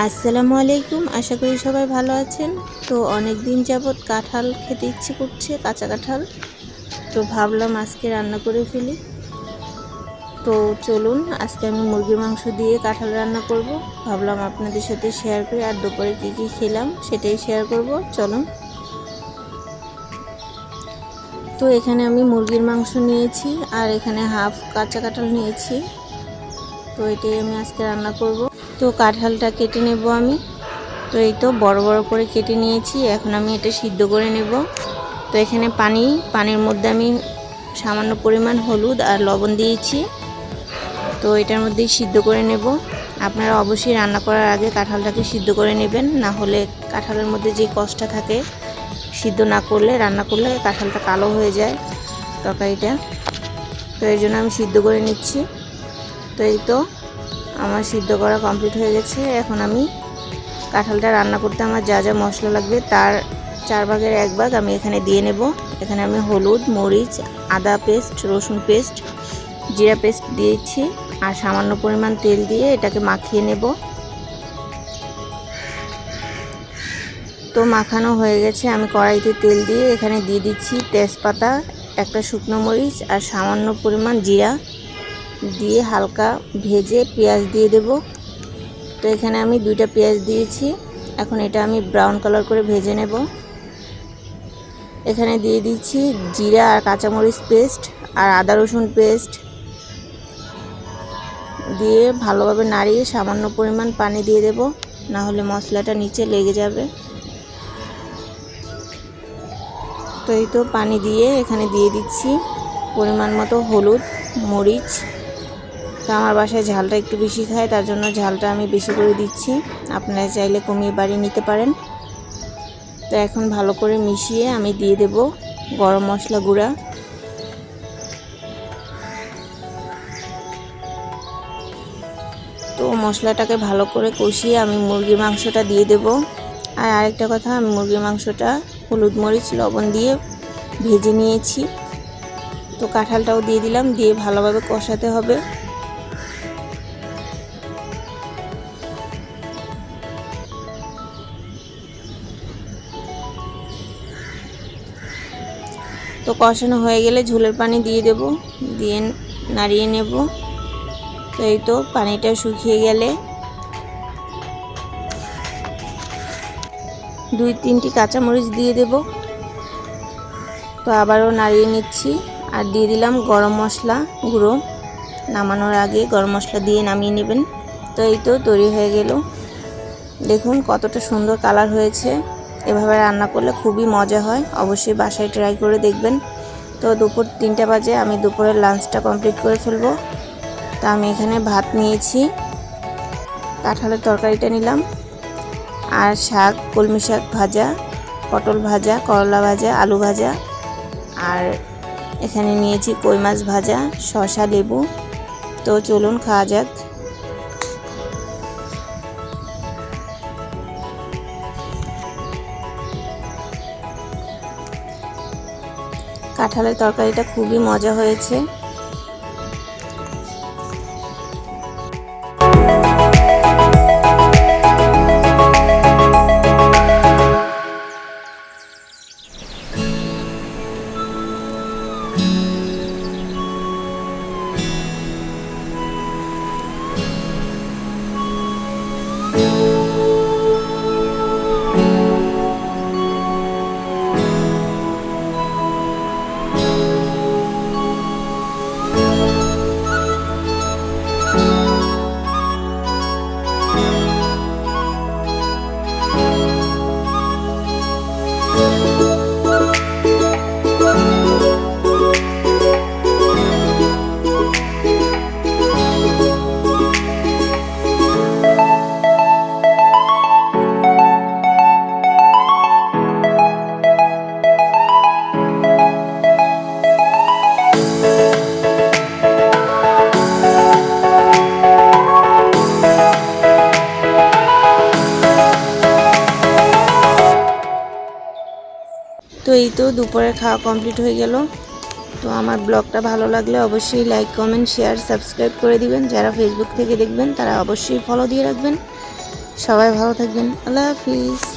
আসসালামু আলাইকুম। আশা করি সবাই ভালো আছেন। তো অনেক দিন যাবৎ কাঁঠাল খেতে ইচ্ছে করছে, কাঁচা কাঁঠাল। তো ভাবলাম আজকে রান্না করে ফেলি। তো চলুন, আজকে আমি মুরগির মাংস দিয়ে কাঁঠাল রান্না করব। ভাবলাম আপনাদের সাথে শেয়ার করি, আর দুপুরে কী কী খেলাম সেটাই শেয়ার করব। চলুন। তো এখানে আমি মুরগির মাংস নিয়েছি, আর এখানে হাফ কাঁচা কাঁঠাল নিয়েছি। তো এটাই আমি আজকে রান্না করব। তো কাঁঠালটা কেটে নেব আমি। তো এই তো বড় বড় করে কেটে নিয়েছি। এখন আমি এটা সিদ্ধ করে নেব। তো এখানে পানির মধ্যে আমি সামান্য পরিমাণ হলুদ আর লবণ দিয়েছি। তো এটার মধ্যেই সিদ্ধ করে নেব। আপনারা অবশ্যই রান্না করার আগে কাঁঠালটাকে সিদ্ধ করে নেবেন, না হলে কাঁঠালের মধ্যে যে কষটা থাকে, সিদ্ধ না করলে রান্না করলে কাঁঠালটা কালো হয়ে যায় তরকারিটা। তো এর জন্য আমি সিদ্ধ করে নিচ্ছি। তো এই তো আমার সিদ্ধ করা কমপ্লিট হয়ে গেছে। এখন আমি কাঁঠালটা রান্না করতে আমার যা যা মশলা লাগবে তার 4 ভাগের 1 ভাগ আমি এখানে দিয়ে নেব। এখানে আমি হলুদ, মরিচ, আদা পেস্ট, রসুন পেস্ট, জিরা পেস্ট দিয়েছি, আর সামান্য পরিমাণ তেল দিয়ে এটাকে মাখিয়ে নেব। তো মাখানো হয়ে গেছে। আমি কড়াইতে তেল দিয়ে এখানে দিয়ে দিচ্ছি তেজপাতা, একটা শুকনো মরিচ আর সামান্য পরিমাণ জিরা দিয়ে হালকা ভেজে পেঁয়াজ দিয়ে দেব। তো এখানে আমি 2টা পেঁয়াজ দিয়েছি। এখন এটা আমি ব্রাউন কালার করে ভেজে নেব। এখানে দিয়ে দিচ্ছি জিরা আর কাঁচামরিচ পেস্ট আর আদা রসুন পেস্ট দিয়ে ভালোভাবে নাড়িয়ে সামান্য পরিমাণ পানি দিয়ে দেব, না হলে মশলাটা নিচে লেগে যাবে। তো এই তো পানি দিয়ে এখানে দিয়ে দিচ্ছি পরিমাণ মতো হলুদ, মরিচ। তো আমার বাসায় ঝালটা একটু বেশি খায়, তার জন্য ঝালটা আমি বেশি করে দিচ্ছি। আপনারা চাইলে কমিয়ে বাড়িয়ে নিতে পারেন। তো এখন ভালো করে মিশিয়ে আমি দিয়ে দেব গরম মশলা গুঁড়া। তো মশলাটাকে ভালো করে কষিয়ে আমি মুরগির মাংসটা দিয়ে দেব। আর আরেকটা কথা, আমি মুরগির মাংসটা হলুদ, মরিচ, লবণ দিয়ে ভেজে নিয়েছি। তো কাঁঠালটাও দিয়ে দিলাম, দিয়ে ভালোভাবে কষাতে হবে। তো কষানো হয়ে গেলে ঝোলের পানি দিয়ে দেব, দিয়ে নাড়িয়ে নেব। তো এই তো পানিটা শুকিয়ে গেলে 2-3টি কাঁচামরিচ দিয়ে দেব। তো আবারও নাড়িয়ে নিচ্ছি, আর দিয়ে দিলাম গরম মশলা গুঁড়ো। নামানোর আগে গরম মশলা দিয়ে নামিয়ে নেবেন। তো এই তো তৈরি হয়ে গেল। দেখুন কতটা সুন্দর কালার হয়েছে। এভাবে রান্না করলে খুবই মজা হয়, অবশ্যই বাসায় ট্রাই করে দেখবেন। তো দুপুর 3টা বাজে, আমি দুপুরের লাঞ্চটা কমপ্লিট করে ফেলবো। তো আমি এখানে ভাত নিয়েছি, কাঁঠালের তরকারিটা নিলাম, আর শাক, কলমি শাক ভাজা, পটল ভাজা, করলা ভাজা, আলু ভাজা, আর এখানে নিয়েছি কই মাছ ভাজা, শসা, লেবু। তো চলুন খাওয়া যাক। কাঁঠালের তরকারিটা খুবই মজা হয়েছে। তো এই তো দুপুরের খাওয়া কমপ্লিট হয়ে গেল। তো আমার ব্লগটা ভালো লাগলে অবশ্যই লাইক, কমেন্ট, শেয়ার, সাবস্ক্রাইব করে দিবেন। যারা ফেসবুক থেকে দেখবেন তারা অবশ্যই ফলো দিয়ে রাখবেন। সবাই ভালো থাকবেন। আল্লাহ হাফিজ।